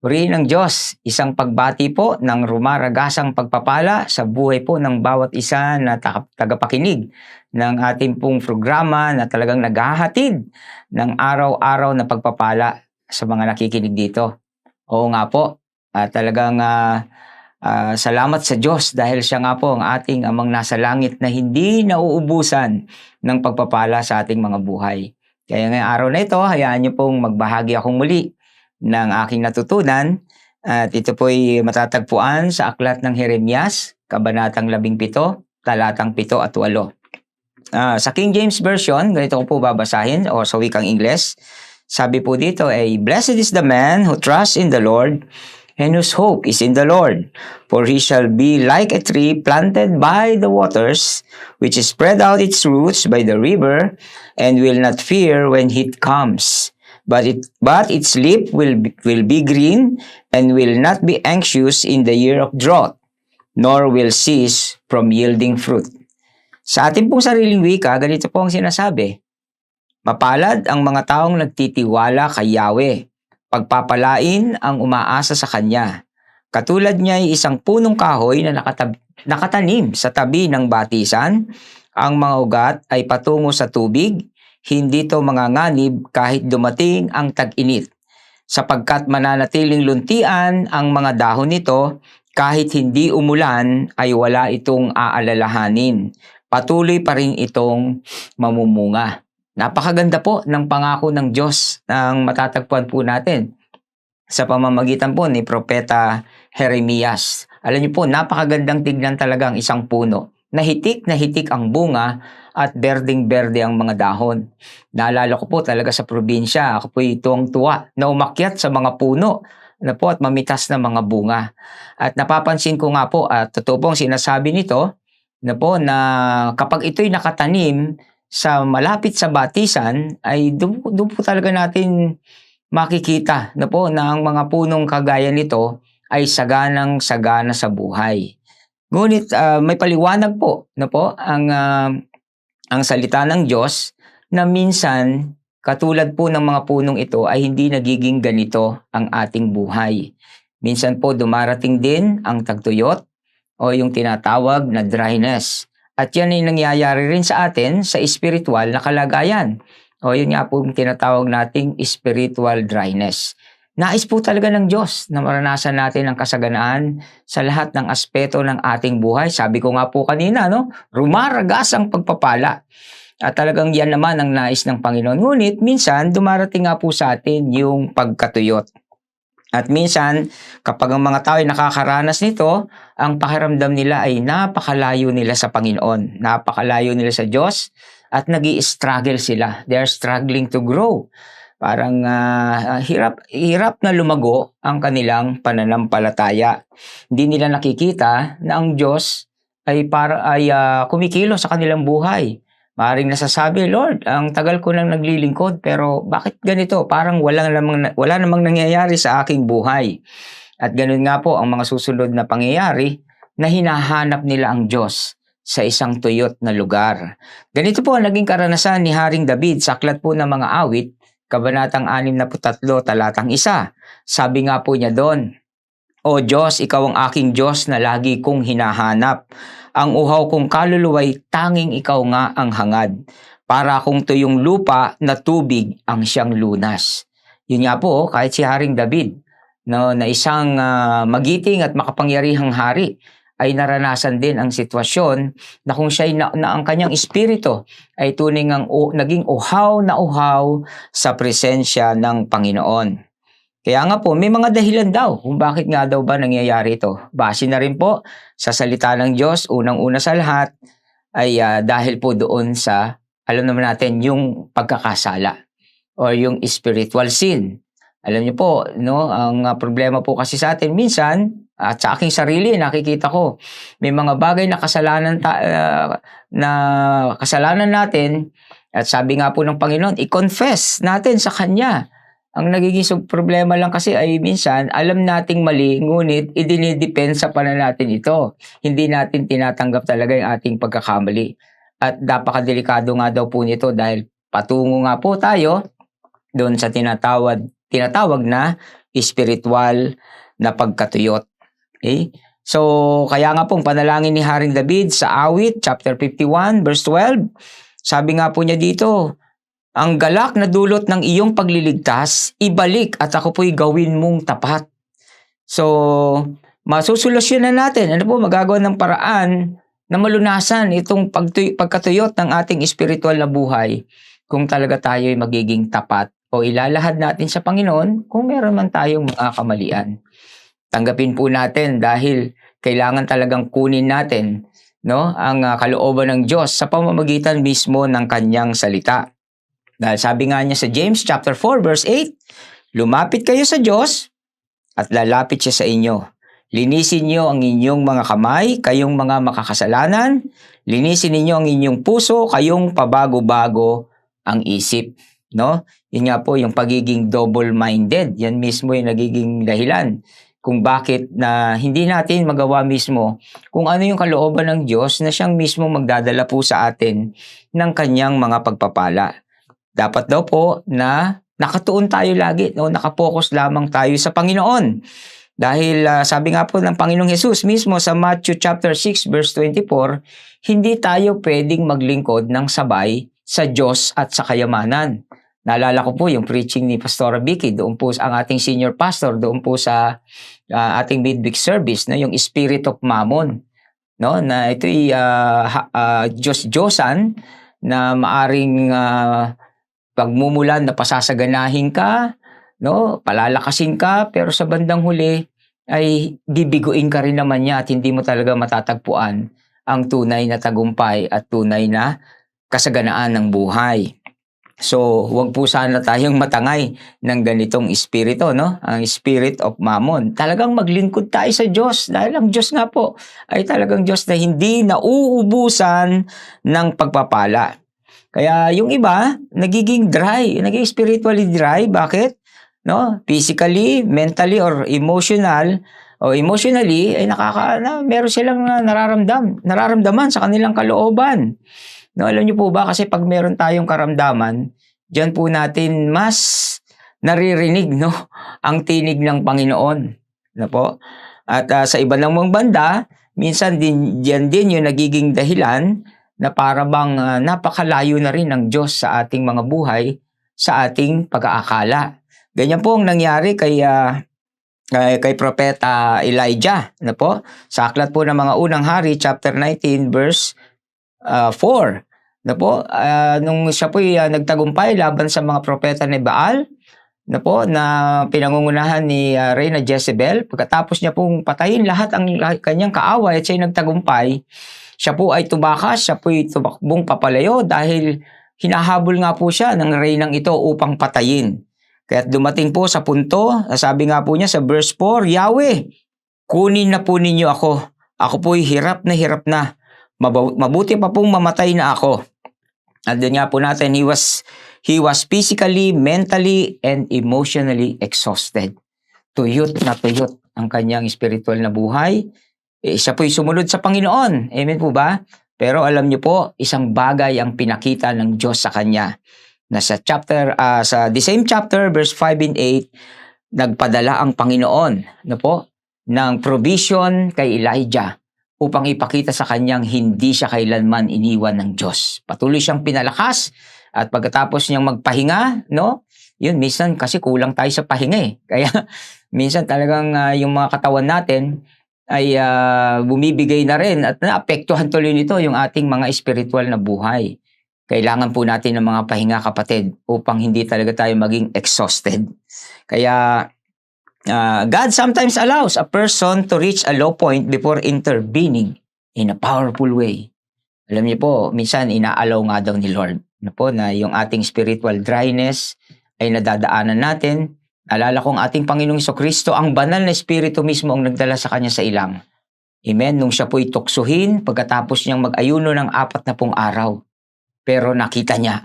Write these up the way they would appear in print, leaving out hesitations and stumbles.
Purihin ng Diyos, isang pagbati po ng rumaragasang pagpapala sa buhay po ng bawat isa na tagapakinig ng ating pong programa na talagang naghahatid ng araw-araw na pagpapala sa mga nakikinig dito. Oo nga po, talagang salamat sa Diyos dahil siya nga po ang ating amang nasa langit na hindi nauubusan ng pagpapala sa ating mga buhay. Kaya ngayong araw na ito, hayaan niyo pong magbahagi akong muli ng aking natutunan at ito po'y matatagpuan sa Aklat ng Jeremias, Kabanatang 17, Talatang 7 at 8. Sa King James Version, ganito ko po babasahin o sa wikang Ingles. Sabi po dito ay, "Blessed is the man who trusts in the Lord and whose hope is in the Lord. For he shall be like a tree planted by the waters, which spread out its roots by the river, and will not fear when heat comes. But its leaf will be green, and will not be anxious in the year of drought, nor will cease from yielding fruit." Sa ating pong sariling wika, ganito po ang sinasabi. Mapalad ang mga taong nagtitiwala kay Yahweh. Pagpapalain ang umaasa sa Kanya. Katulad niya ay isang punong kahoy na nakatanim sa tabi ng batisan. Ang mga ugat ay patungo sa tubig. Hindi to manganganib kahit dumating ang tag-init. Sapagkat mananatiling luntian ang mga dahon nito, kahit hindi umulan ay wala itong aalalahanin. Patuloy pa rin itong mamumunga. Napakaganda po ng pangako ng Diyos ang matatagpuan po natin sa pamamagitan po ni Propeta Jeremias. Alam niyo po, napakagandang tignan talaga ang isang puno. Na hitik ang bunga at berdeng-berde ang mga dahon. Naalala ko po talaga sa probinsya, ako po tuwang-tuwa na umakyat sa mga puno na po at mamitas na mga bunga. At napapansin ko nga po at totoo pong sinasabi nito na po na kapag ito'y nakatanim sa malapit sa batisan ay doon po talaga natin makikita na po na ang mga punong kagaya nito ay saganang-sagana sa buhay. Ngunit may paliwanag po na po ang salita ng Diyos na minsan katulad po ng mga punong ito ay hindi nagiging ganito ang ating buhay. Minsan po dumarating din ang tagtuyot o yung tinatawag na dryness. At yan ay nangyayari rin sa atin sa spiritual na kalagayan. O yun nga po yung tinatawag nating spiritual dryness. Nais po talaga ng Diyos na maranasan natin ang kasaganaan sa lahat ng aspeto ng ating buhay. Sabi ko nga po kanina, rumaragas ang pagpapala. At talagang yan naman ang nais ng Panginoon. Ngunit minsan dumarating nga po sa atin yung pagkatuyot. At minsan kapag ang mga tao ay nakakaranas nito, ang pakiramdam nila ay napakalayo nila sa Panginoon. Napakalayo nila sa Diyos at nag-i-struggle sila. They are struggling to grow. Parang hirap na lumago ang kanilang pananampalataya. Hindi nila nakikita na ang Diyos ay kumikilos sa kanilang buhay. Maaaring nasasabi, "Lord, ang tagal ko nang naglilingkod pero bakit ganito? Parang wala namang nangyayari sa aking buhay." At ganun nga po ang mga susunod na pangyayari na hinahanap nila ang Diyos sa isang tuyot na lugar. Ganito po ang naging karanasan ni Haring David sa Aklat po ng mga Awit, Kabanatang 63, Talatang 1. Sabi nga po niya doon, "O Diyos, ikaw ang aking Diyos na lagi kong hinahanap. Ang uhaw kong kaluluwa'y tanging ikaw nga ang hangad. Para akong tuyong lupa na tubig ang siyang lunas." Yun nga po, kahit si Haring David, na isang magiting at makapangyarihang hari, ay naranasan din ang sitwasyon na kung siya'y na ang kanyang espiritu ay tunay ngang naging uhaw na uhaw sa presensya ng Panginoon. Kaya nga po, may mga dahilan daw kung bakit nga daw ba nangyayari ito. Base na rin po sa salita ng Diyos, unang-una sa lahat, ay dahil po doon sa, alam naman natin, yung pagkakasala o yung spiritual sin. Alam niyo po, ang problema po kasi sa atin minsan, at sa aking sarili, nakikita ko, may mga bagay na kasalanan natin, at sabi nga po ng Panginoon, i-confess natin sa Kanya. Ang nagiging problema lang kasi ay minsan, alam nating mali, ngunit idinidepensa pa na natin ito. Hindi natin tinatanggap talaga yung ating pagkakamali. At napakadelikado nga daw po nito dahil patungo nga po tayo doon sa tinatawag na espiritual na pagkatuyot. Okay? So, kaya nga pong panalangin ni Haring David sa Awit, chapter 51, verse 12, sabi nga po niya dito, ang galak na dulot ng iyong pagliligtas, ibalik at ako po'y gawin mong tapat. So, masusolusyonan natin, magagawa ng paraan na malunasan itong pagkatuyot ng ating espiritual na buhay kung talaga tayo ay magiging tapat o ilalahad natin sa Panginoon kung meron man tayong mga kamalian. Tanggapin po natin dahil kailangan talagang kunin natin ang kalooban ng Diyos sa pamamagitan mismo ng kanyang salita. Dahil sabi nga niya sa James chapter 4 verse 8, lumapit kayo sa Diyos at lalapit siya sa inyo. Linisin niyo ang inyong mga kamay, kayong mga makakasalanan. Linisin ninyo ang inyong puso, kayong pabago-bago ang isip. Yun nga po yung pagiging double-minded. Yan mismo yung nagiging dahilan kung bakit na hindi natin magawa mismo kung ano yung kalooban ng Diyos na siyang mismo magdadala po sa atin ng kanyang mga pagpapala. Dapat daw po na nakatuon tayo lagi, nakapokus lamang tayo sa Panginoon. Dahil sabi nga po ng Panginoong Hesus mismo sa Matthew chapter 6 verse 24, hindi tayo pwedeng maglingkod ng sabay sa Diyos at sa kayamanan. Naalala ko po yung preaching ni Pastora Vicky, doon po ang ating senior pastor, doon po sa ating midweek service, yung Spirit of Mammon. Na ito'y Diyos-Diyosan na maaring pagmumulan na pasasaganahin ka, palalakasin ka, pero sa bandang huli ay bibiguin ka rin naman niya at hindi mo talaga matatagpuan ang tunay na tagumpay at tunay na kasaganaan ng buhay. So, huwag po sana tayong matangay ng ganitong espiritu, ang spirit of mammon. Talagang maglingkod tayo sa Diyos dahil ang Diyos nga po ay talagang Diyos na hindi nauubusan ng pagpapala. Kaya yung iba, nagiging dry, nagiging spiritually dry. Bakit? Physically, mentally, or emotionally, ay meron silang nararamdaman sa kanilang kalooban. Alam niyo po ba, kasi pag meron tayong karamdaman, diyan po natin mas naririnig ang tinig ng Panginoon. At sa iba namang banda, minsan diyan din yung nagiging dahilan na para bang napakalayo na rin ng Diyos sa ating mga buhay, sa ating pag-aakala. Ganyan po ang nangyari kay Propeta Elijah. Sa aklat po ng mga unang hari, chapter 19, verse 4. Nung siya po nagtagumpay laban sa mga propeta ni Baal, na pinangungunahan ni Reyna Jezebel, pagkatapos niya pong patayin lahat ang kanyang kaaway at siya nagtagumpay, siya po ay tumakas, siya po ay tumakbong papalayo dahil hinahabol nga po siya ng reynang ito upang patayin. Kaya dumating po sa punto, sabi nga po niya sa verse 4, Yahweh, kunin na po ninyo ako. Ako po'y hirap na. Mabuti pa pong mamatay na ako. At din nga po natin, he was physically, mentally, and emotionally exhausted. Tuyot na tuyot ang kanyang spiritual na buhay. Siya po'y sumunod sa Panginoon. Amen po ba? Pero alam niyo po, isang bagay ang pinakita ng Diyos sa kanya. Sa the same chapter, verse 5 and 8, nagpadala ang Panginoon ng provision kay Elijah upang ipakita sa kanyang hindi siya kailanman iniwan ng Diyos. Patuloy siyang pinalakas at pagkatapos niyang magpahinga, yun, minsan kasi kulang tayo sa pahinga Kaya minsan talagang yung mga katawan natin ay bumibigay na rin at naapektuhan tuloy nito yung ating mga spiritual na buhay. Kailangan po natin ng mga pahinga, kapatid, upang hindi talaga tayo maging exhausted. Kaya God sometimes allows a person to reach a low point before intervening in a powerful way. Alam niyo po, minsan inaalaw nga daw ni Lord na yung ating spiritual dryness ay nadadaanan natin. Alala kong ating Panginoong Jesucristo, ang banal na espiritu mismo ang nagdala sa kanya sa ilang. Amen? Nung siya po'y tuksuhin, pagkatapos niyang mag-ayuno ng 40 araw. Pero nakita niya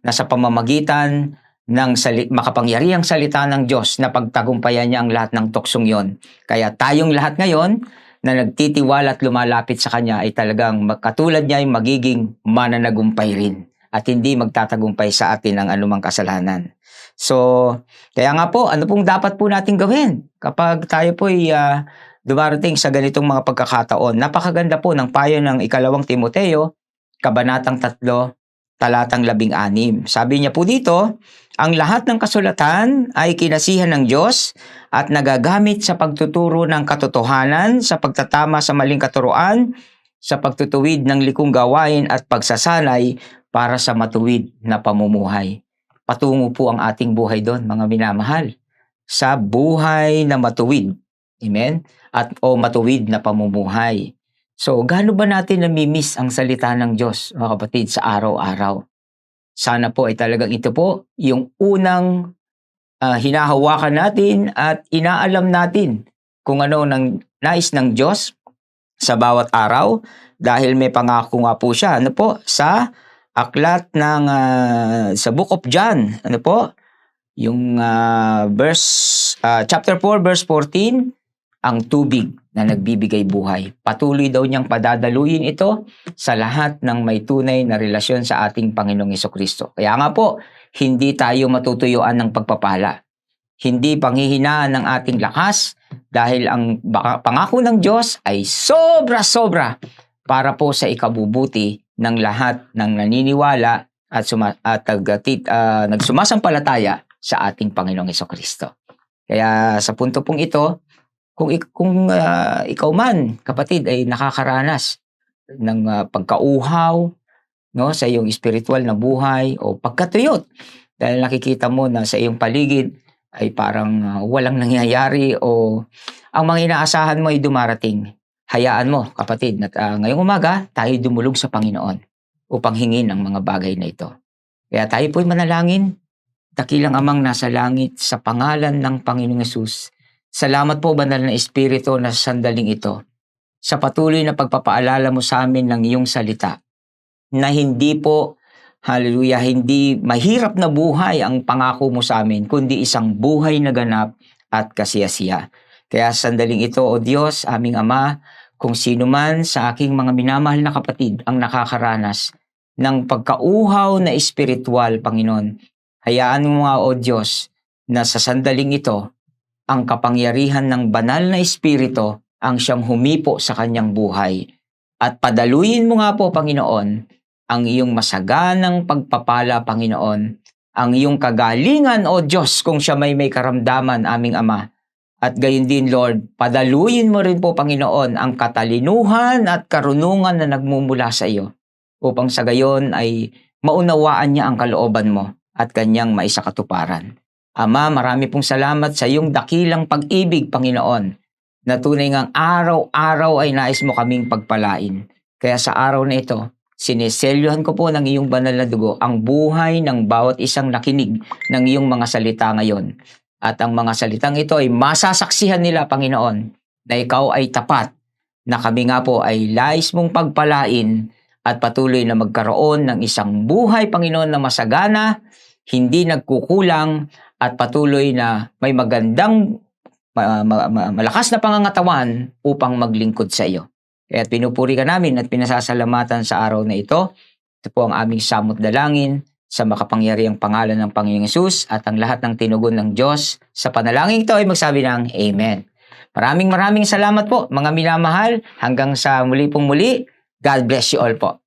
na sa pamamagitan ng makapangyarihang salita ng Diyos na pagtagumpayan niya ang lahat ng tuksong yon. Kaya tayong lahat ngayon na nagtitiwala at lumalapit sa Kanya ay talagang katulad niya ay magiging mananagumpay rin at hindi magtatagumpay sa atin ang anumang kasalanan. So, kaya nga po, ano pong dapat po natin gawin kapag tayo po ay dumarating sa ganitong mga pagkakataon? Napakaganda po ng payo ng ikalawang Timoteo, Kabanatang 3, talatang 16. Sabi niya po dito, ang lahat ng kasulatan ay kinasihan ng Diyos at nagagamit sa pagtuturo ng katotohanan, sa pagtatama sa maling katuruan, sa pagtutuwid ng likong gawain at pagsasanay para sa matuwid na pamumuhay. Patungo po ang ating buhay doon, mga minamahal, sa buhay na matuwid. Amen? At o matuwid na pamumuhay. So, gaano ba natin namimiss ang salita ng Diyos, mga kapatid, sa araw-araw? Sana po ay talagang ito po yung unang hinahawakan natin at inaalam natin kung ano ng nais ng Diyos sa bawat araw, dahil may pangako nga po siya. Ano po? Sa aklat ng sa Book of John, ano po? Yung chapter 4 verse 14, ang tubig na nagbibigay buhay. Patuloy daw niyang padadaluyin ito sa lahat ng may tunay na relasyon sa ating Panginoong Hesukristo. Kaya nga po, hindi tayo matutuyuan ng pagpapala. Hindi panghihinaan ng ating lakas, dahil ang pangako ng Diyos ay sobra-sobra para po sa ikabubuti ng lahat ng naniniwala at nagsumasampalataya sa ating Panginoong Hesukristo. Kaya sa punto pong ito, kung ikaw man, kapatid, ay nakakaranas ng pagkauhaw, no, sa iyong spiritual na buhay o pagkatuyot, dahil nakikita mo na sa iyong paligid ay parang walang nangyayari o ang mga inaasahan mo ay dumarating, hayaan mo, kapatid, na ngayong umaga tayo dumulog sa Panginoon upang hingin ang mga bagay na ito. Kaya tayo po'y manalangin. Dakilang Amang nasa langit, sa pangalan ng Panginoong Hesus, salamat po, Banal na Espiritu, na sa sandaling ito, sa patuloy na pagpapaalala mo sa amin ng iyong salita, na hindi po, hallelujah, hindi mahirap na buhay ang pangako mo sa amin, kundi isang buhay na ganap at kasiyasiya. Kaya sa sandaling ito, O Diyos, aming Ama, kung sino man sa aking mga minamahal na kapatid ang nakakaranas ng pagkauhaw na espiritual, Panginoon, hayaan mo nga, O Diyos, na sa sandaling ito, ang kapangyarihan ng banal na Espiritu ang siyang humipo sa kanyang buhay. At padaluyin mo nga po, Panginoon, ang iyong masaganang pagpapala, Panginoon, ang iyong kagalingan, O Diyos, kung siya may karamdaman, aming Ama. At gayon din, Lord, padaluyin mo rin po, Panginoon, ang katalinuhan at karunungan na nagmumula sa iyo, upang sa gayon ay maunawaan niya ang kalooban mo at kanyang maisakatuparan. Ama, marami pong salamat sa iyong dakilang pag-ibig, Panginoon, na tunay ngang araw-araw ay nais mo kaming pagpalain. Kaya sa araw na ito, sineselyohan ko po ng iyong banal na dugo ang buhay ng bawat isang nakinig ng iyong mga salita ngayon. At ang mga salitang ito ay masasaksihan nila, Panginoon, na ikaw ay tapat, na kami nga po ay lais mong pagpalain at patuloy na magkaroon ng isang buhay, Panginoon, na masagana, hindi nagkukulang, at patuloy na may magandang malakas na pangangatawan upang maglingkod sa iyo. Kaya pinupuri ka namin at pinasasalamatan sa araw na ito. Ito po ang aming samot dalangin sa makapangyarihang pangalan ng Panginoong Hesus, at ang lahat ng tinugon ng Diyos sa panalangin ito ay magsabi ng Amen. Maraming salamat po, mga minamahal. Hanggang sa muli pong muli, God bless you all po.